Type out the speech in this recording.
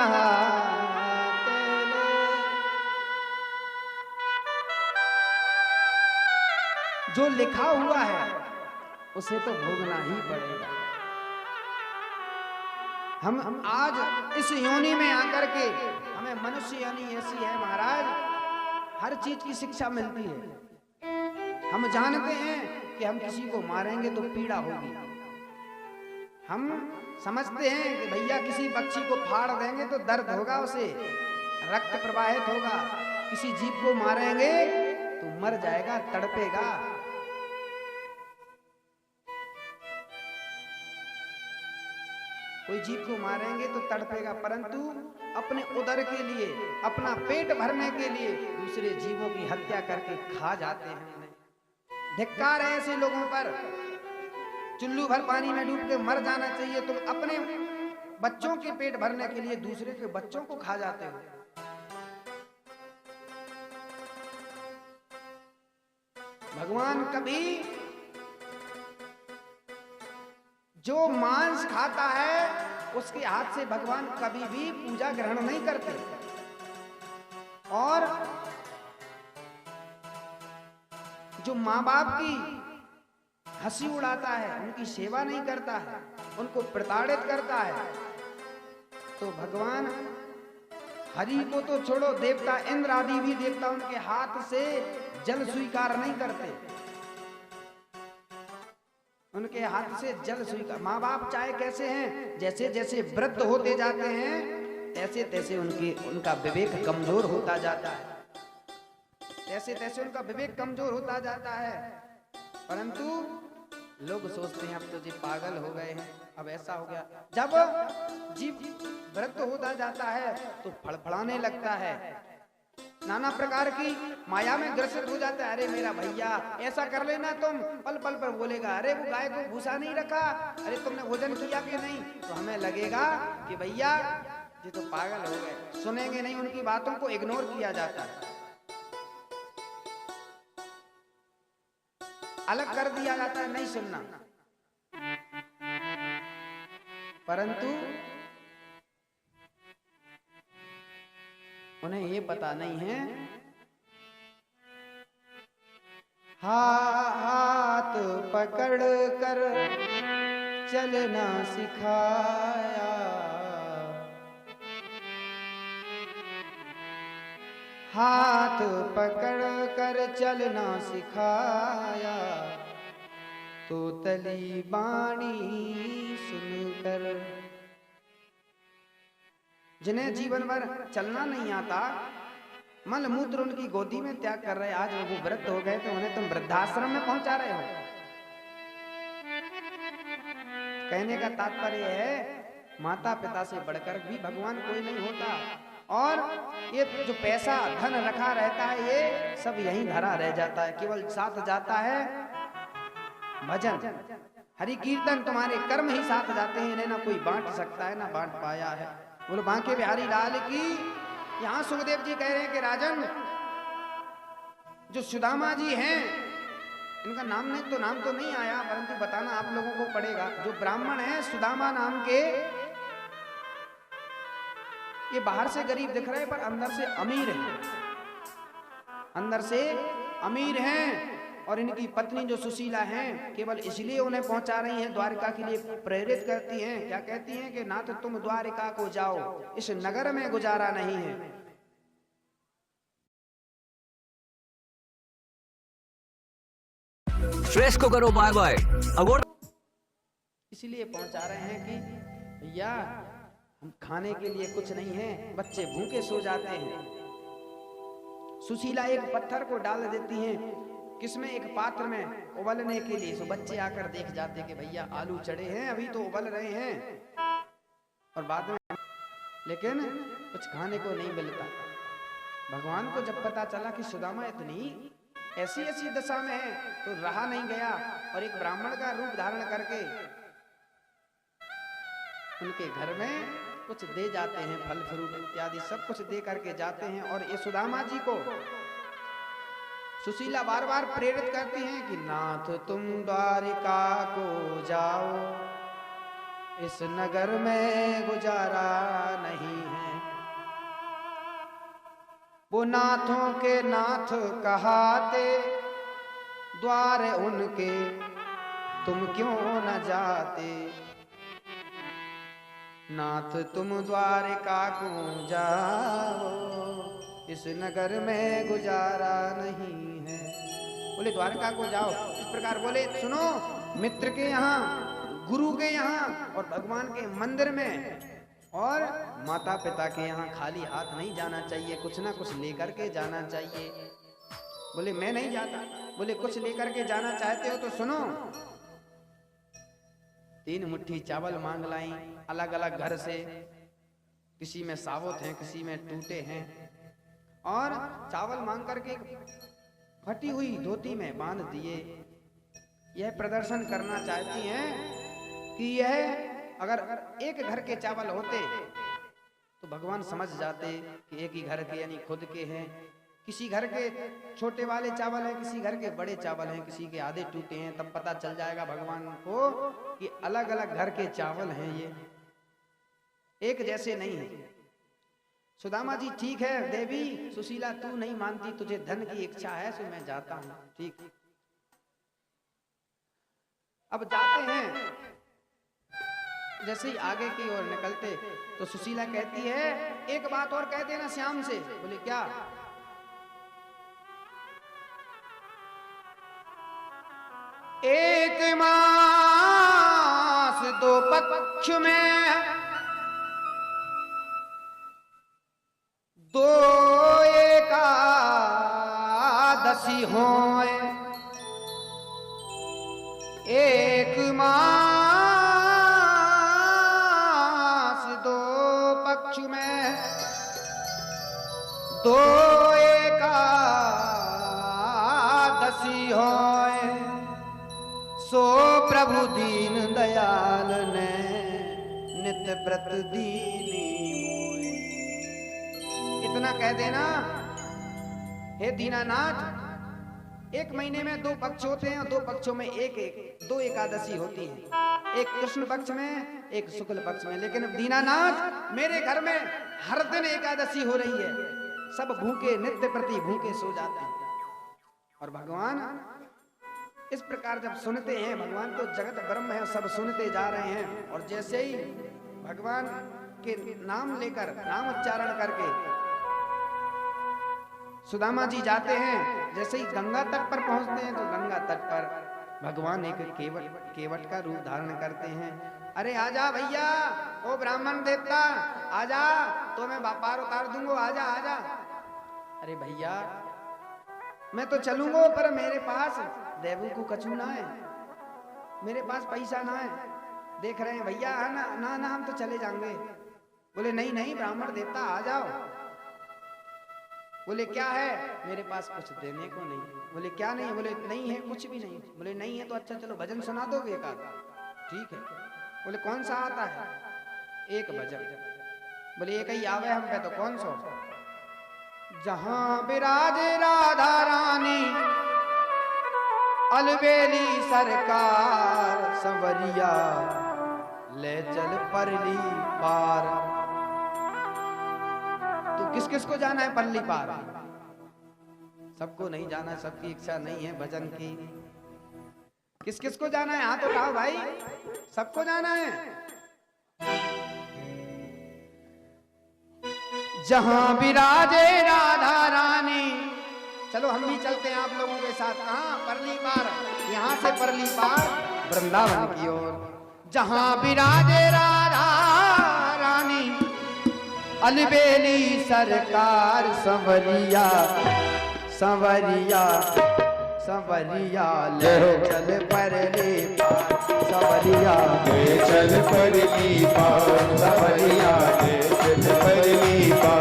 नहाते ले। जो लिखा हुआ है उसे तो भोगना ही पड़ेगा। हम आज इस योनि में आकर के हमें मनुष्य योनि ऐसी है महाराज, हर चीज की शिक्षा मिलती है। हम जानते हैं कि हम किसी को मारेंगे तो पीड़ा होगी। हम समझते हैं कि भैया किसी पक्षी को फाड़ देंगे तो दर्द होगा, उसे रक्त प्रवाहित होगा। किसी जीव को मारेंगे तो मर जाएगा, तड़पेगा। कोई जीव को मारेंगे तो तड़पेगा, परंतु अपने उदर के लिए, अपना पेट भरने के लिए दूसरे जीवों की हत्या करके खा जाते हैं। धिक्कार है ऐसे लोगों पर। चुल्लू भर पानी में डूब के मर जाना चाहिए, तुम अपने बच्चों के पेट भरने के लिए दूसरे के बच्चों को खा जाते हो। भगवान कभी जो मांस खाता है उसके हाथ से भगवान कभी भी पूजा ग्रहण नहीं करते, और जो माँ बाप की हंसी उड़ाता है, उनकी सेवा नहीं करता है, उनको प्रताड़ित करता है, तो भगवान हरि को तो छोड़ो, देवता इंद्र आदि भी देवता उनके हाथ से जल स्वीकार नहीं करते। उनके हाथ से जल स्वीकार। माँ बाप चाहे कैसे हैं, जैसे जैसे वृद्ध होते जाते हैं तैसे तैसे उनका विवेक कमजोर होता जाता है, तैसे तैसे उनका विवेक कमजोर होता जाता है। परंतु लोग सोचते हैं अब तो जी पागल हो गए हैं, अब ऐसा हो गया। जब जीव वृद्ध होता जाता है तो फड़फड़ाने लगता है, नाना प्रकार की माया में ग्रसित हो जाता है। अरे मेरा भैया ऐसा कर लेना तुम, पल पल पर बोलेगा अरे वो गाय को भूसा नहीं रखा, अरे तुमने भोजन किया कि नहीं, तो हमें लगेगा कि भैया ये तो पागल हो गए। सुनेंगे नहीं, उनकी बातों को इग्नोर किया जाता है, अलग कर दिया जाता है, नहीं सुनना। परंतु उन्हें ये पता नहीं है, हाथ पकड़ कर चलना सिखाया, हाथ पकड़ कर चलना सिखाया, तो तली बाणी सुनकर। जिन्हें जीवन भर चलना नहीं आता, मल मूत्र उनकी गोदी में त्याग कर रहे, आज वो वृद्ध हो गए तो उन्हें तुम वृद्धाश्रम में पहुंचा रहे हो। कहने का तात्पर्य है माता पिता से बढ़कर भी भगवान कोई नहीं होता, और ये जो पैसा धन रखा रहता है ये सब यहीं धरा रह जाता है, केवल साथ जाता है भजन हरि कीर्तन, तुम्हारे कर्म ही साथ जाते हैं, इन्हें ना कोई बांट सकता है ना बांट पाया है। बोलो बांके बिहारी लाल की। यहां सुखदेव जी कह रहे हैं कि राजन, जो सुदामा जी हैं, इनका नाम तो नहीं आया, परंतु बताना आप लोगों को पड़ेगा। जो ब्राह्मण हैं सुदामा नाम के, ये बाहर से गरीब दिख रहे हैं पर अंदर से अमीर हैं, अंदर से अमीर हैं। और इनकी पत्नी जो सुशीला हैं, केवल इसलिए उन्हें पहुंचा रही हैं, द्वारिका के लिए प्रेरित करती हैं। क्या कहती हैं कि ना तो तुम द्वारिका को जाओ, इस नगर में गुजारा नहीं है। स्ट्रेस को करो बाय बाय, इसलिए पहुंचा रहे हैं कि भैया हम खाने के लिए कुछ नहीं है, बच्चे भूखे सो जाते हैं। सुशीला एक पत्थर को डाल देती हैं, किसमें, एक पात्र में उबलने के लिए। सो बच्चे आकर देख जाते कि भैया आलू चढ़े हैं, अभी तो उबल रहे हैं, और बाद में, लेकिन कुछ खाने को नहीं मिलता। भगवान को जब पता चला कि सुदामा इतनी ऐसी ऐसी दशा में है, तो रहा नहीं गया, और एक ब्राह्मण का रूप धारण करके उनके घर में कुछ दे जाते हैं, फल फ्रूट इत्यादि सब कुछ दे करके जाते हैं। और ये सुदामा जी को सुशीला बार बार प्रेरित करती हैं कि नाथ तुम द्वारिका को जाओ, इस नगर में गुजारा नहीं है। वो नाथों के नाथ कहाते, द्वार उनके तुम क्यों न जाते। नाथ तुम द्वारिका को जाओ, इस नगर में गुजारा नहीं है। बोले द्वारका को जाओ, इस प्रकार बोले सुनो, मित्र के यहाँ, गुरु के यहाँ और भगवान के मंदिर में और माता पिता के यहाँ खाली हाथ नहीं जाना चाहिए, कुछ ना कुछ लेकर के जाना चाहिए। बोले मैं नहीं जाता। बोले कुछ लेकर के जाना चाहते हो तो सुनो, 3 मुट्ठी चावल मांग लाई अलग अलग घर से, किसी में साबुत हैं, किसी में टूटे हैं, और चावल मांग करके फटी हुई धोती में बांध दिए। यह प्रदर्शन करना चाहती हैं कि यह अगर एक घर के चावल होते तो भगवान समझ जाते कि एक ही घर के यानी खुद के हैं। किसी घर के छोटे वाले चावल हैं, किसी घर के बड़े चावल हैं, किसी के आधे टूटे हैं, तब पता चल जाएगा भगवान को कि अलग अलग घर के चावल हैं, ये एक जैसे नहीं है। सुदामा जी ठीक है देवी सुशीला, तू नहीं मानती, तुझे धन की इच्छा है, सो मैं जाता हूं। ठीक, अब जाते हैं। जैसे ही आगे की ओर निकलते तो सुशीला कहती है एक बात और कह देना श्याम से। बोले क्या? एक मास 2 पक्ष में 2 एकादशी होए, एक मास 2 पक्ष में 2 एकादशी होए, सो प्रभु दीन दयाल ने नित्य व्रत दीनी मोए। इतना कह देना, हे दीनानाथ, 1 महीने में 2 पक्ष होते हैं और 2 पक्षों में 2 एकादशी होती है, एक कृष्ण पक्ष में एक शुक्ल पक्ष में। लेकिन दीनानाथ मेरे घर में हर दिन एकादशी हो रही है, सब भूखे नित्य प्रति भूखे सो जाते हैं। और भगवान इस प्रकार जब सुनते हैं, भगवान तो जगत ब्रह्म है, सब सुनते जा रहे हैं। और जैसे ही भगवान के नाम लेकर, नाम उच्चारण करके सुदामा जी जाते हैं, जैसे ही गंगा तट पर पहुंचते हैं तो गंगा तट पर भगवान एक केवट का रूप धारण करते हैं। अरे आजा भैया, ओ ब्राह्मण देवता आजा, तो मैं पार उतार दूंगा, आजा आजा। अरे भैया मैं तो चलूंगा, पर मेरे पास देवू को कछू ना है, मेरे पास पैसा ना है। देख रहे हैं भैया, ना ना ना हम तो चले जाएंगे। बोले नहीं नहीं ब्राह्मण देवता आ जाओ। बोले क्या है? मेरे पास कुछ देने को नहीं। बोले क्या नहीं? बोले नहीं है कुछ भी नहीं। बोले नहीं है तो अच्छा चलो भजन सुना दोगे एक आधा? ठीक है। बोले कौन सा आता है? एक भजन। बोले एक ही आवे हम पे, तो कौन सा? जहां विराजे राधा रानी, अलबेली सरकार, संवरिया ले चल परली पार। तो किस किस को जाना है परली पार? सबको नहीं जाना, सबकी इच्छा नहीं है भजन की। किस किस को जाना है? हाँ तो कहो भाई, सबको जाना है। जहां विराजे राधा रानी, चलो हम भी चलते हैं आप लोगों के साथ। कहाँ? परली पार। यहाँ से परली पार वृंदावन की ओर। जहां विराजे राधा रानी, अलबेली सरकार, संवरिया संवरिया संवरिया ले चल परली पार, संवरिया ले चल परली पार, संवरिया ले चल परली पार।